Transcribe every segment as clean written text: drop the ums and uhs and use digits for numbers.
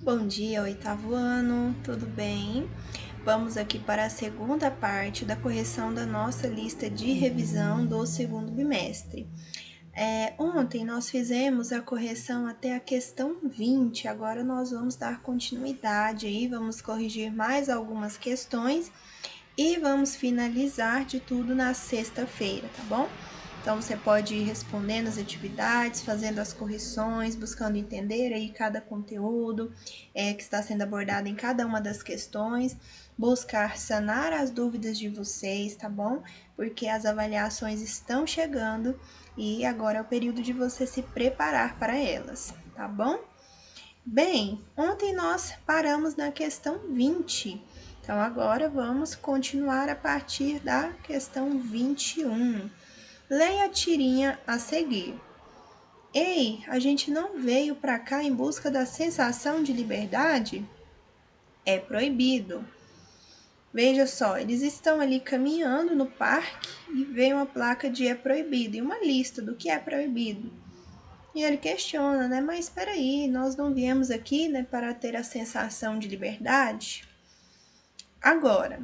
Bom dia, oitavo ano, tudo bem? Vamos aqui para a segunda parte da correção da nossa lista de revisão do segundo bimestre. Ontem nós fizemos a correção até a questão 20, agora nós vamos dar continuidade aí, vamos corrigir mais algumas questões e vamos finalizar de tudo na sexta-feira, tá bom? Então, você pode ir respondendo as atividades, fazendo as correções, buscando entender aí cada conteúdo que está sendo abordado em cada uma das questões, buscar sanar as dúvidas de vocês, tá bom? Porque as avaliações estão chegando e agora é o período de você se preparar para elas, tá bom? Bem, ontem nós paramos na questão 20, então agora vamos continuar a partir da questão 21. Leia a tirinha a seguir. Ei, a gente não veio para cá em busca da sensação de liberdade? É proibido. Veja só, eles estão ali caminhando no parque e vem uma placa de é proibido e uma lista do que é proibido. E ele questiona, né? Mas espera aí, nós não viemos aqui, né, para ter a sensação de liberdade? Agora,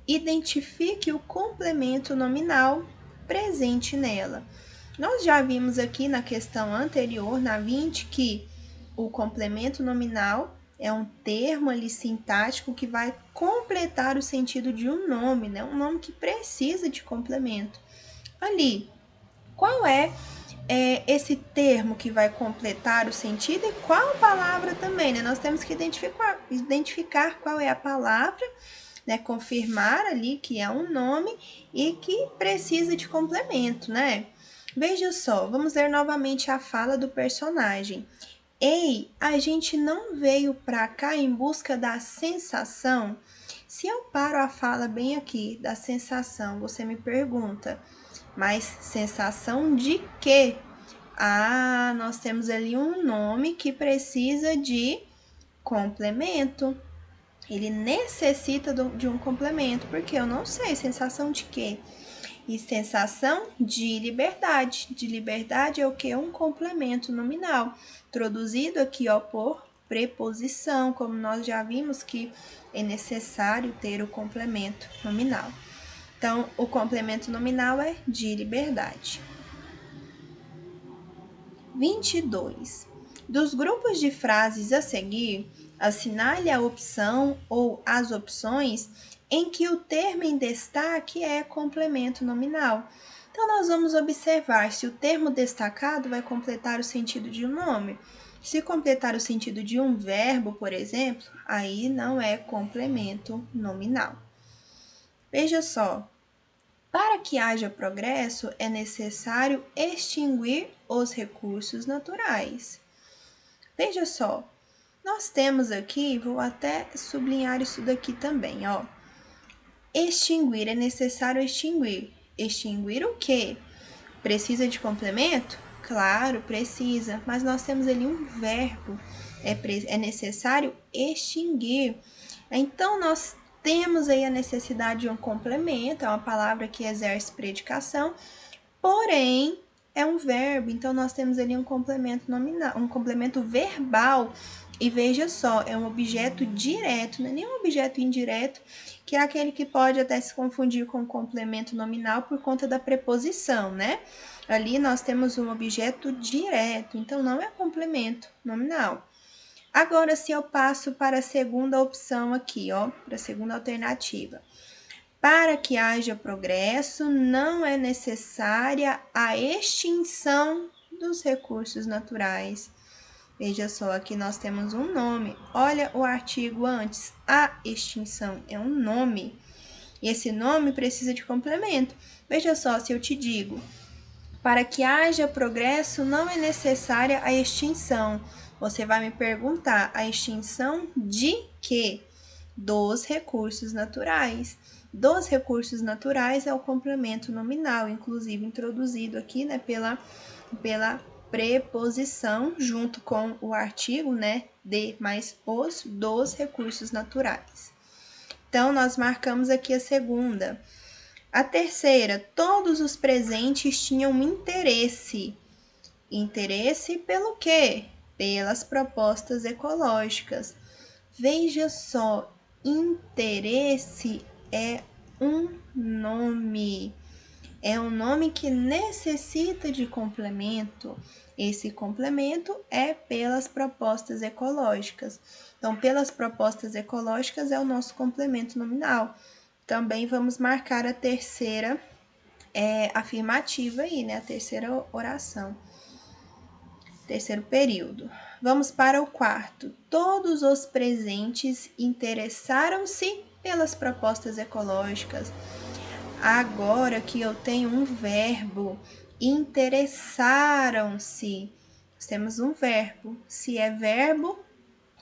identifique o complemento nominal presente nela. Nós já vimos aqui na questão anterior, na 20, que o complemento nominal é um termo ali sintático que vai completar o sentido de um nome, né? Um nome que precisa de complemento. Ali, qual é esse termo que vai completar o sentido e qual palavra também, né? Nós temos que identificar qual é a palavra, né? Confirmar ali que é um nome e que precisa de complemento, né? Veja só, vamos ler novamente a fala do personagem. Ei, a gente não veio pra cá em busca da sensação? Se eu paro a fala bem aqui da sensação, você me pergunta, mas sensação de quê? Ah, nós temos ali um nome que precisa de complemento. Ele necessita de um complemento, porque eu não sei sensação de quê? E sensação de liberdade. De liberdade é o que? Um complemento nominal, introduzido aqui ó, por preposição, como nós já vimos que é necessário ter o complemento nominal. Então, o complemento nominal é de liberdade. 22. Dos grupos de frases a seguir, assinale a opção ou as opções em que o termo em destaque é complemento nominal. Então, nós vamos observar se o termo destacado vai completar o sentido de um nome. Se completar o sentido de um verbo, por exemplo, aí não é complemento nominal. Veja só, para que haja progresso, é necessário extinguir os recursos naturais. Veja só, nós temos aqui, vou até sublinhar isso daqui também, ó. Extinguir, é necessário extinguir. Extinguir o quê? Precisa de complemento? Claro, precisa, mas nós temos ali um verbo. É necessário extinguir. Então, nós temos aí a necessidade de um complemento, é uma palavra que exerce predicação, porém, é um verbo, então nós temos ali um complemento nominal, um complemento verbal. E veja só, é um objeto direto, não é nenhum objeto indireto, que é aquele que pode até se confundir com complemento nominal por conta da preposição, né? Ali nós temos um objeto direto, então não é complemento nominal. Agora, se eu passo para a segunda opção aqui, ó, para a segunda alternativa. Para que haja progresso, não é necessária a extinção dos recursos naturais. Veja só, aqui nós temos um nome. Olha o artigo antes. A extinção é um nome. E esse nome precisa de complemento. Veja só, se eu te digo, para que haja progresso, não é necessária a extinção. Você vai me perguntar, a extinção de quê? Dos recursos naturais. Dos recursos naturais é o complemento nominal, inclusive introduzido aqui, né, pela preposição junto com o artigo, né, de mais os dos recursos naturais. Então, nós marcamos aqui a segunda. A terceira, todos os presentes tinham interesse. Interesse pelo quê? pelas propostas ecológicas. Veja só, interesse é um nome. É um nome que necessita de complemento. Esse complemento é pelas propostas ecológicas. Então, pelas propostas ecológicas é o nosso complemento nominal. Também vamos marcar a terceira afirmativa aí, né? A terceira oração. Terceiro período. Vamos para o quarto. Todos os presentes interessaram-se pelas propostas ecológicas. Agora que eu tenho um verbo, interessaram-se. Nós temos um verbo. Se é verbo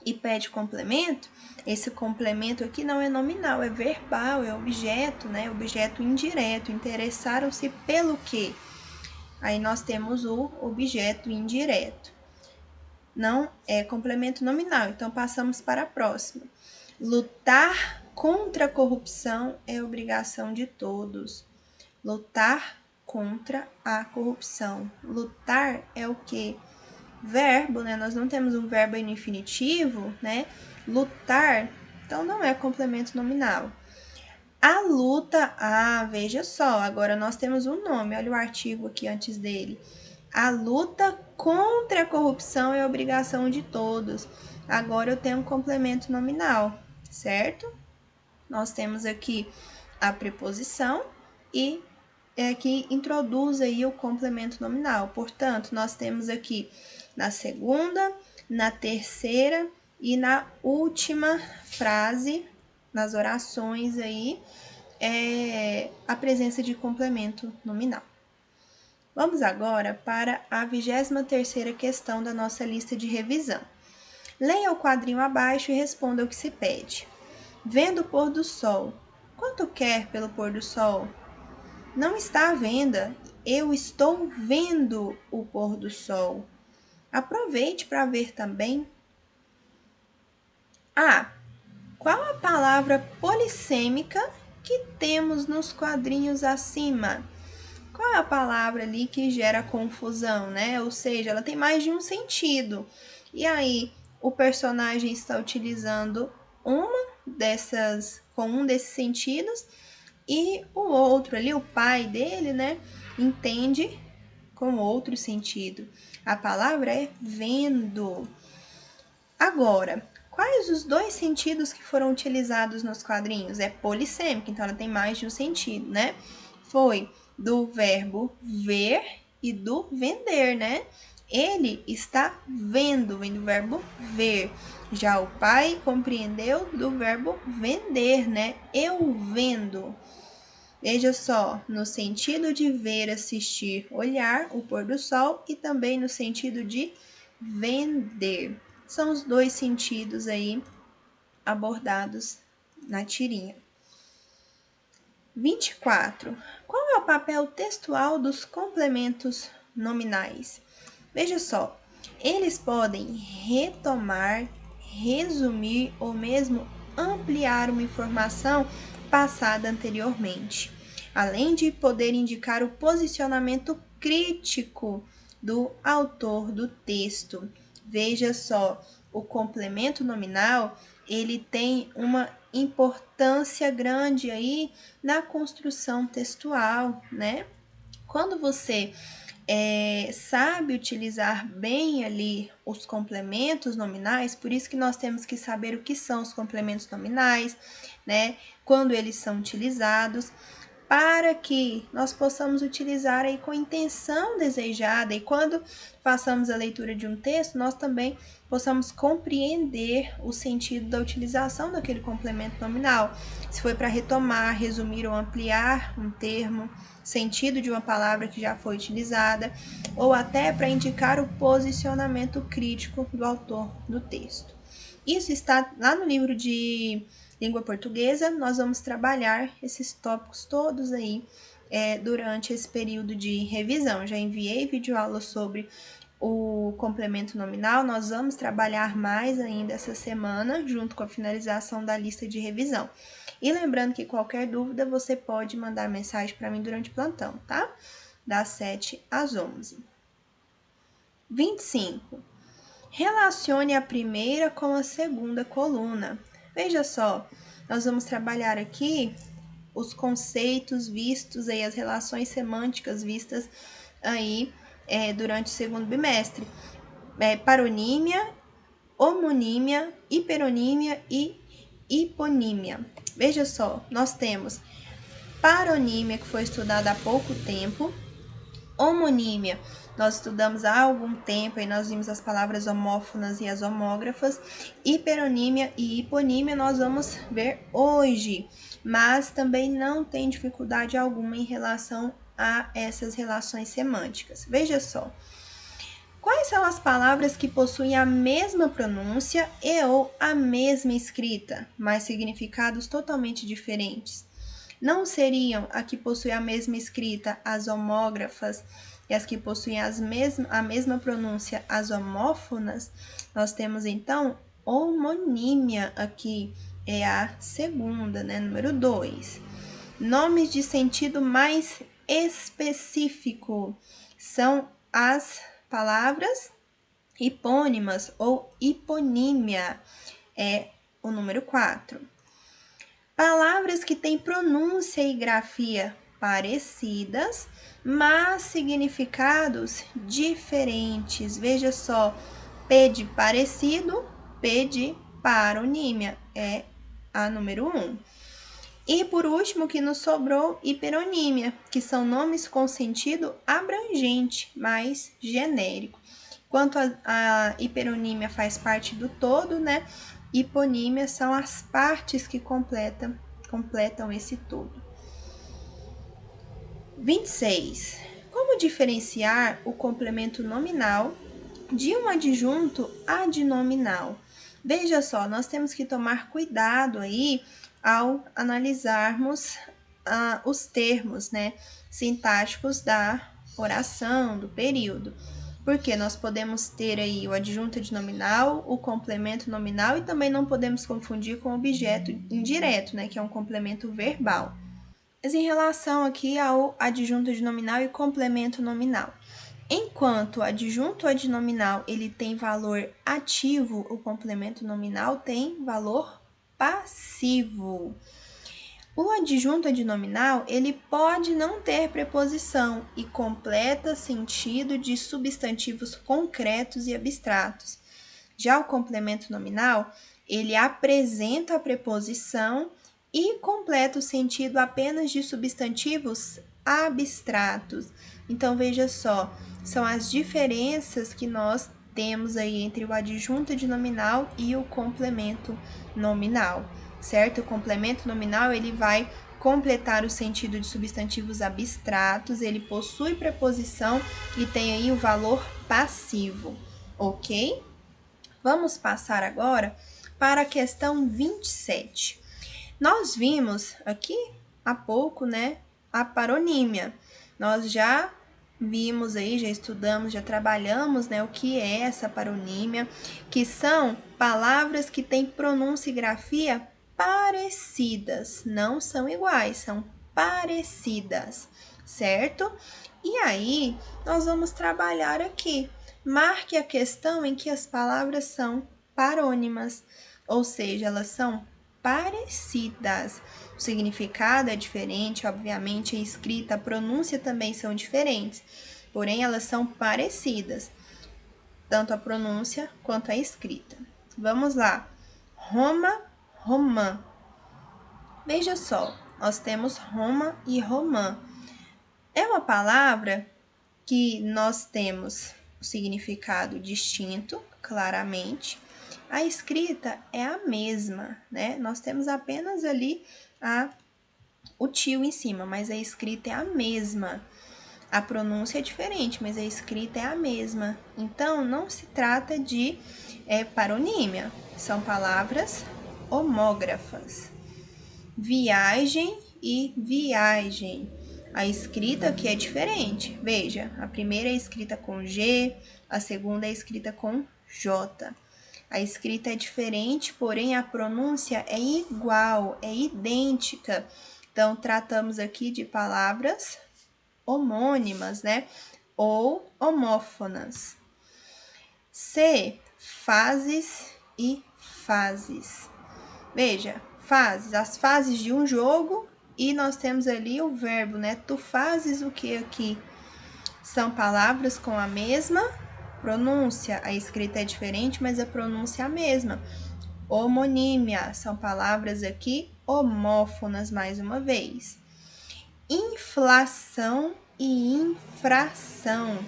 e pede complemento, esse complemento aqui não é nominal, é verbal, é objeto, né? Objeto indireto. Interessaram-se pelo quê? Aí nós temos o objeto indireto. Não é complemento nominal, então passamos para a próxima. Lutar contra a corrupção é obrigação de todos. Lutar contra a corrupção. Lutar é o quê? Verbo, né? Nós não temos um verbo no infinitivo, né? Lutar, então não é complemento nominal. A luta, veja só, agora nós temos um nome, olha o artigo aqui antes dele. A luta contra a corrupção é obrigação de todos. Agora eu tenho um complemento nominal, certo? Nós temos aqui a preposição e que introduz aí o complemento nominal. Portanto, nós temos aqui na segunda, na terceira e na última frase, nas orações aí, a presença de complemento nominal. Vamos agora para a 23ª questão da nossa lista de revisão. Leia o quadrinho abaixo e responda o que se pede. Vendo o pôr do sol. Quanto quer pelo pôr do sol? Não está à venda. Eu estou vendo o pôr do sol. Aproveite para ver também. Qual a palavra polissêmica que temos nos quadrinhos acima? Qual é a palavra ali que gera confusão, né? Ou seja, ela tem mais de um sentido. E aí, o personagem está utilizando com um desses sentidos, e o outro ali, o pai dele, né, entende com outro sentido. A palavra é vendo. Agora, quais os dois sentidos que foram utilizados nos quadrinhos? É polissêmica, então ela tem mais de um sentido, né? Foi do verbo ver e do vender, né? Ele está vendo, vem do verbo ver. Já o pai compreendeu do verbo vender, né? Eu vendo. Veja só, no sentido de ver, assistir, olhar o pôr do sol e também no sentido de vender. São os dois sentidos aí abordados na tirinha. 24. Qual é o papel textual dos complementos nominais? Veja só, eles podem retomar, resumir ou mesmo ampliar uma informação passada anteriormente, além de poder indicar o posicionamento crítico do autor do texto. Veja só, o complemento nominal, ele tem uma importância grande aí na construção textual, né? Quando você sabe utilizar bem ali os complementos nominais, por isso que nós temos que saber o que são os complementos nominais, né? Quando eles são utilizados, para que nós possamos utilizar aí com a intenção desejada e quando façamos a leitura de um texto, nós também possamos compreender o sentido da utilização daquele complemento nominal. Se foi para retomar, resumir ou ampliar um termo, sentido de uma palavra que já foi utilizada, ou até para indicar o posicionamento crítico do autor do texto. Isso está lá no livro de língua portuguesa. Nós vamos trabalhar esses tópicos todos aí durante esse período de revisão. Já enviei videoaula sobre o complemento nominal. Nós vamos trabalhar mais ainda essa semana, junto com a finalização da lista de revisão. E lembrando que qualquer dúvida, você pode mandar mensagem para mim durante o plantão, tá? Das 7 às 11. 25. Relacione a primeira com a segunda coluna. Veja só, nós vamos trabalhar aqui os conceitos vistos aí, as relações semânticas vistas aí durante o segundo bimestre. Paronímia, homonímia, hiperonímia e hiponímia. Veja só, nós temos paronímia, que foi estudada há pouco tempo, homonímia, nós estudamos há algum tempo e nós vimos as palavras homófonas e as homógrafas. Hiperonímia e hiponímia nós vamos ver hoje, mas também não tem dificuldade alguma em relação a essas relações semânticas. Veja só, quais são as palavras que possuem a mesma pronúncia e ou a mesma escrita, mas significados totalmente diferentes? Não seriam a que possuem a mesma escrita as homógrafas e as que possuem a mesma pronúncia as homófonas? Nós temos então homonímia aqui, é a segunda, né? Número 2. Nomes de sentido mais específico são as palavras hipônimas ou hiponímia, é o número 4. Palavras que têm pronúncia e grafia parecidas, mas significados diferentes. Veja só, P de parecido, P de paronímia, é a número 1. E por último, que nos sobrou, hiperonímia, que são nomes com sentido abrangente, mais genérico. Enquanto a hiperonímia faz parte do todo, né? Hiponímia são as partes que completam esse todo. 26. Como diferenciar o complemento nominal de um adjunto adnominal? Veja só, nós temos que tomar cuidado aí ao analisarmos os termos, né, sintáticos da oração, do período. Porque nós podemos ter aí o adjunto adnominal, o complemento nominal e também não podemos confundir com o objeto indireto, né, que é um complemento verbal. Mas em relação aqui ao adjunto adnominal e complemento nominal, enquanto o adjunto adnominal ele tem valor ativo, o complemento nominal tem valor passivo. O adjunto adnominal ele pode não ter preposição e completa sentido de substantivos concretos e abstratos. Já o complemento nominal ele apresenta a preposição e completa o sentido apenas de substantivos abstratos. Então, veja só, são as diferenças que nós temos aí entre o adjunto adnominal e o complemento nominal, certo? O complemento nominal, ele vai completar o sentido de substantivos abstratos, ele possui preposição e tem aí o valor passivo, ok? Vamos passar agora para a questão 27. Nós vimos aqui há pouco, né, a paronímia. Nós já vimos aí, já estudamos, já trabalhamos, né, o que é essa paronímia, que são palavras que têm pronúncia e grafia parecidas, não são iguais, são parecidas, certo? E aí, nós vamos trabalhar aqui. Marque a questão em que as palavras são parônimas, ou seja, elas são parecidas. O significado é diferente, obviamente, a escrita, a pronúncia também são diferentes, porém elas são parecidas, tanto a pronúncia quanto a escrita. Vamos lá. Roma, romã. Veja só, nós temos Roma e romã. É uma palavra que nós temos o significado distinto, claramente. A escrita é a mesma, né? Nós temos apenas ali o tio em cima, mas a escrita é a mesma. A pronúncia é diferente, mas a escrita é a mesma. Então, não se trata de paronímia, são palavras homógrafas. Viagem e viagem. A escrita aqui é diferente. Veja, a primeira é escrita com G, a segunda é escrita com J. A escrita é diferente, porém a pronúncia é igual, é idêntica. Então, tratamos aqui de palavras homônimas, né? Ou homófonas. C. fases e fases. Veja, fases, as fases de um jogo, e nós temos ali o verbo, né? Tu fazes o que aqui? São palavras com a mesma pronúncia. A escrita é diferente, mas a pronúncia é a mesma. Homonímia, são palavras aqui homófonas, mais uma vez. Inflação e infração.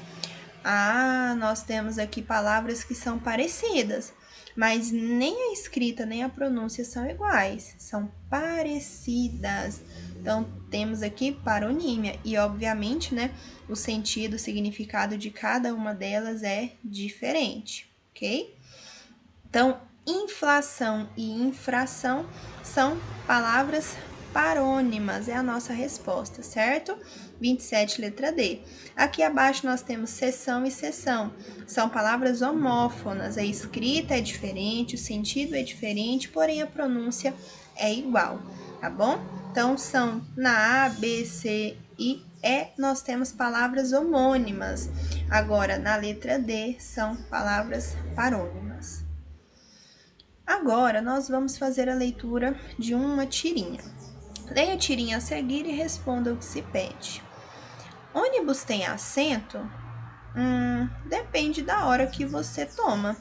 Nós temos aqui palavras que são parecidas, mas nem a escrita nem a pronúncia são iguais, são parecidas. Então, temos aqui paronímia e, obviamente, né, o sentido, o significado de cada uma delas é diferente, ok? Então, inflação e infração são palavras parônimas, é a nossa resposta, certo? 27, letra D. Aqui abaixo nós temos seção e seção. São palavras homófonas, a escrita é diferente, o sentido é diferente, porém a pronúncia é igual, tá bom? Então, são na A, B, C e E, nós temos palavras homônimas. Agora, na letra D, são palavras parônimas. Agora, nós vamos fazer a leitura de uma tirinha. Leia a tirinha a seguir e responda o que se pede. Ônibus tem assento? Depende da hora que você toma.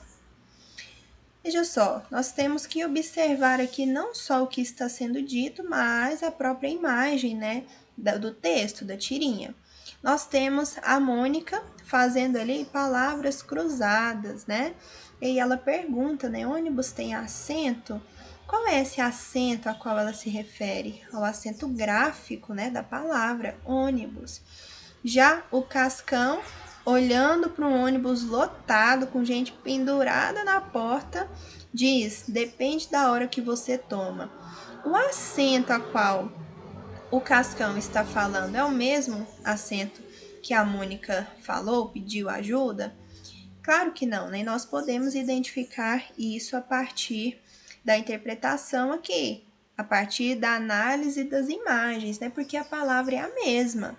Veja só, nós temos que observar aqui não só o que está sendo dito, mas a própria imagem, né, do texto, da tirinha. Nós temos a Mônica fazendo ali palavras cruzadas, né? E ela pergunta, né, ônibus tem assento? Qual é esse acento a qual ela se refere? Ao acento gráfico, né, da palavra ônibus. Já o Cascão, olhando para um ônibus lotado, com gente pendurada na porta, diz, depende da hora que você toma. O acento a qual o Cascão está falando é o mesmo acento que a Mônica falou, pediu ajuda? Claro que não, né? Nós podemos identificar isso a partir da interpretação aqui, a partir da análise das imagens, né? Porque a palavra é a mesma.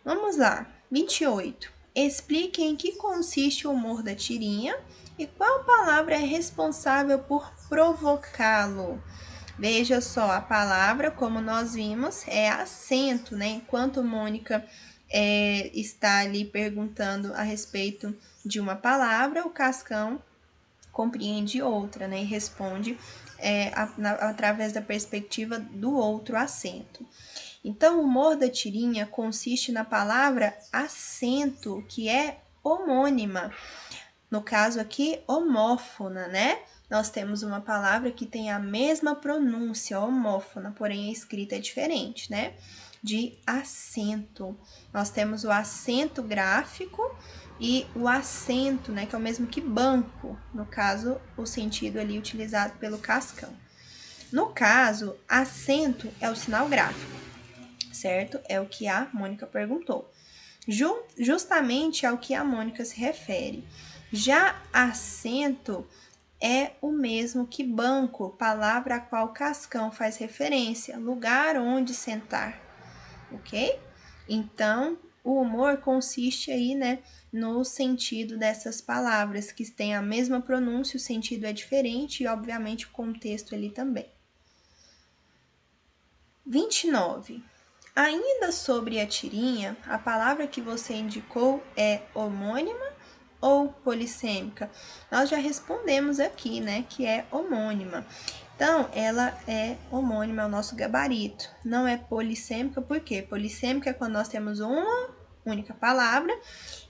Vamos lá, 28. Explique em que consiste o humor da tirinha e qual palavra é responsável por provocá-lo. Veja só, a palavra, como nós vimos, é acento, né? Enquanto Mônica está ali perguntando a respeito de uma palavra, o Cascão compreende outra, né? E responde através da perspectiva do outro acento. Então, o humor da tirinha consiste na palavra acento, que é homônima. No caso aqui, homófona, né? Nós temos uma palavra que tem a mesma pronúncia, homófona, porém a escrita é diferente, né? De acento. Nós temos o acento gráfico e o acento, né? Que é o mesmo que banco. No caso, o sentido ali utilizado pelo Cascão. No caso, acento é o sinal gráfico, certo? É o que a Mônica perguntou. Justamente ao que a Mônica se refere. Já acento é o mesmo que banco, palavra a qual Cascão faz referência, lugar onde sentar, ok? Então, o humor consiste aí, né, no sentido dessas palavras, que têm a mesma pronúncia, o sentido é diferente e, obviamente, o contexto ali também. 29. Ainda sobre a tirinha, a palavra que você indicou é homônima ou polissêmica? Nós já respondemos aqui, né, que é homônima. Então, ela é homônima ao nosso gabarito. Não é polissêmica, por quê? Polissêmica é quando nós temos uma única palavra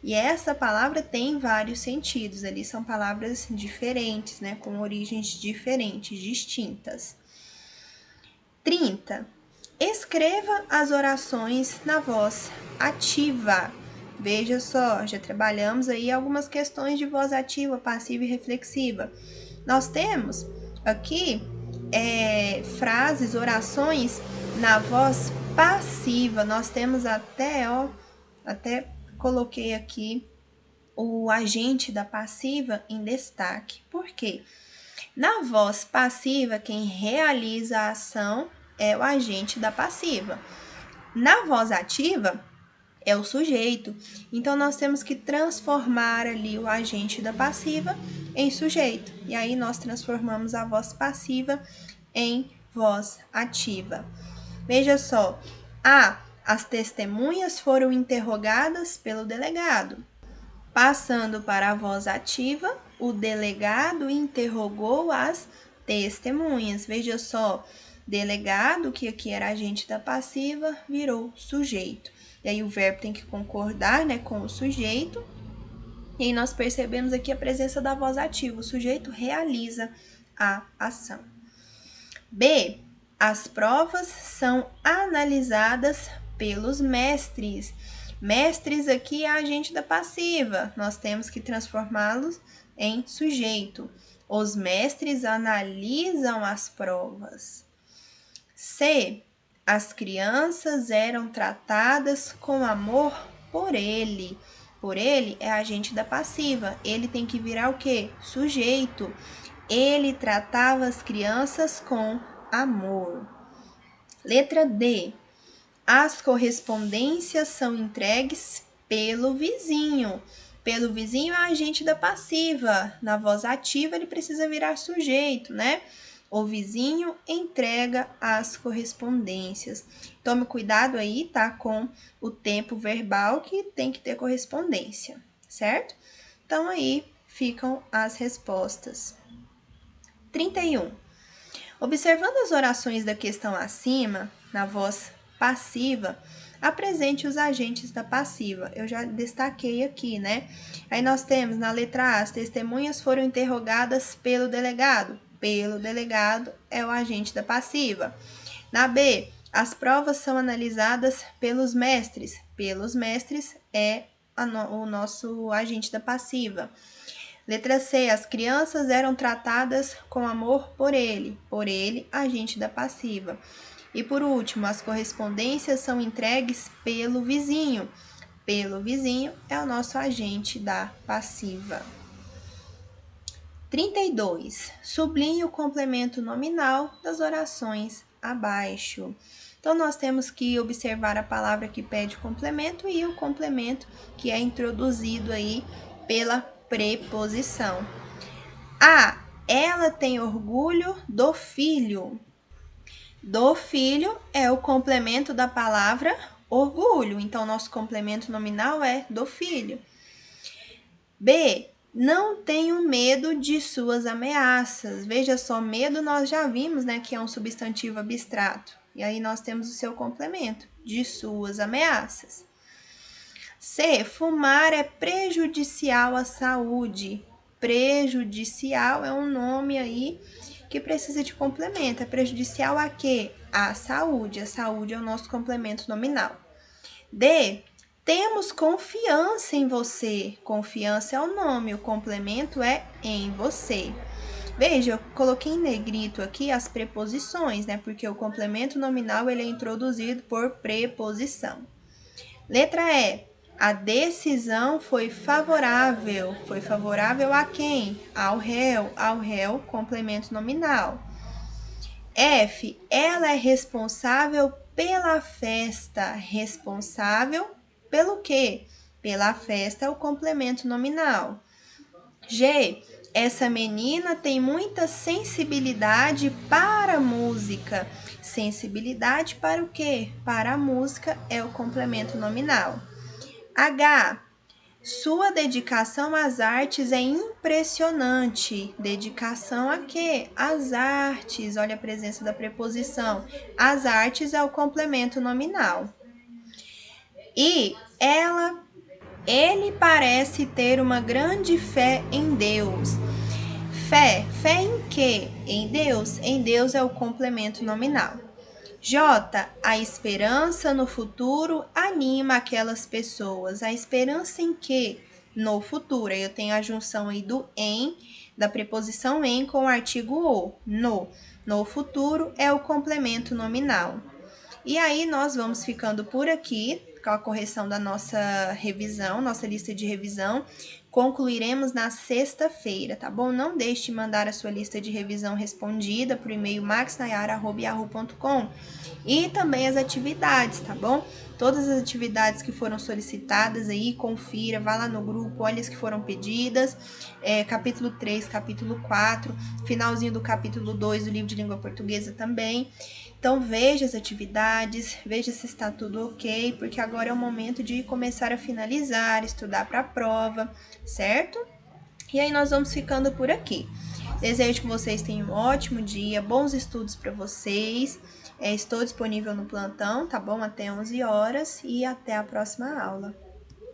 e essa palavra tem vários sentidos. Ali são palavras diferentes, né, com origens diferentes, distintas. 30. Escreva as orações na voz ativa. Veja só, já trabalhamos aí algumas questões de voz ativa, passiva e reflexiva. Nós temos aqui frases, orações na voz passiva. Nós temos até coloquei aqui o agente da passiva em destaque. Por quê? Na voz passiva, quem realiza a ação é o agente da passiva. Na voz ativa, é o sujeito. Então, nós temos que transformar ali o agente da passiva em sujeito. E aí, nós transformamos a voz passiva em voz ativa. Veja só. As testemunhas foram interrogadas pelo delegado. Passando para a voz ativa, o delegado interrogou as testemunhas. Veja só, delegado, que aqui era agente da passiva, virou sujeito. E aí o verbo tem que concordar, né, com o sujeito. E aí nós percebemos aqui a presença da voz ativa. O sujeito realiza a ação. B. As provas são analisadas pelos mestres. Mestres aqui é agente da passiva. Nós temos que transformá-los em sujeito. Os mestres analisam as provas. C. As crianças eram tratadas com amor por ele. Por ele é agente da passiva. Ele tem que virar o quê? Sujeito. Ele tratava as crianças com amor. Letra D. As correspondências são entregues pelo vizinho. Pelo vizinho é agente da passiva. Na voz ativa ele precisa virar sujeito, né? O vizinho entrega as correspondências. Tome cuidado aí, tá? Com o tempo verbal que tem que ter correspondência, certo? Então aí ficam as respostas. 31. Observando as orações da questão acima, na voz passiva, apresente os agentes da passiva. Eu já destaquei aqui, né? Aí nós temos na letra A, as testemunhas foram interrogadas pelo delegado. Pelo delegado é o agente da passiva. Na B, as provas são analisadas pelos mestres. Pelos mestres é o nosso agente da passiva. Letra C, as crianças eram tratadas com amor por ele. Por ele, agente da passiva. E por último, as correspondências são entregues pelo vizinho. Pelo vizinho é o nosso agente da passiva. 32. Sublinhe o complemento nominal das orações abaixo. Então, nós temos que observar a palavra que pede complemento e o complemento que é introduzido aí pela preposição. Ela tem orgulho do filho. Do filho é o complemento da palavra orgulho. Então, nosso complemento nominal é do filho. B. Não tenho medo de suas ameaças. Veja só, medo nós já vimos, né, que é um substantivo abstrato. E aí nós temos o seu complemento, de suas ameaças. C. Fumar é prejudicial à saúde. Prejudicial é um nome aí que precisa de complemento. É prejudicial a quê? À saúde. A saúde é o nosso complemento nominal. D. Temos confiança em você. Confiança é o nome, o complemento é em você. Veja, eu coloquei em negrito aqui as preposições, né? Porque o complemento nominal ele é introduzido por preposição. Letra E. A decisão foi favorável. Foi favorável a quem? Ao réu. Ao réu, complemento nominal. F. Ela é responsável pela festa. Responsável pelo quê? Pela festa é o complemento nominal. G. Essa menina tem muita sensibilidade para a música. Sensibilidade para o quê? Para a música é o complemento nominal. H. Sua dedicação às artes é impressionante. Dedicação a quê? Às artes. Olha a presença da preposição. As artes é o complemento nominal. E ele parece ter uma grande fé em Deus. Fé em quê? Em Deus. Em Deus é o complemento nominal. J. A esperança no futuro anima aquelas pessoas. A esperança em quê? No futuro. Aí eu tenho a junção aí do em, da preposição em com o artigo o. No futuro é o complemento nominal. E aí nós vamos ficando por aqui com a correção da nossa revisão, nossa lista de revisão. concluiremos na sexta-feira, tá bom? Não deixe de mandar a sua lista de revisão respondida por e-mail maxnayara@yahoo.com e também as atividades, tá bom? Todas as atividades que foram solicitadas aí, confira, vá lá no grupo, olha as que foram pedidas, capítulo 3, capítulo 4, finalzinho do capítulo 2 do livro de língua portuguesa também. Então, veja as atividades, veja se está tudo ok, porque agora é o momento de começar a finalizar, estudar para a prova, certo? E aí nós vamos ficando por aqui. Desejo que vocês tenham um ótimo dia, bons estudos para vocês. Estou disponível no plantão, tá bom? Até 11 horas e até a próxima aula.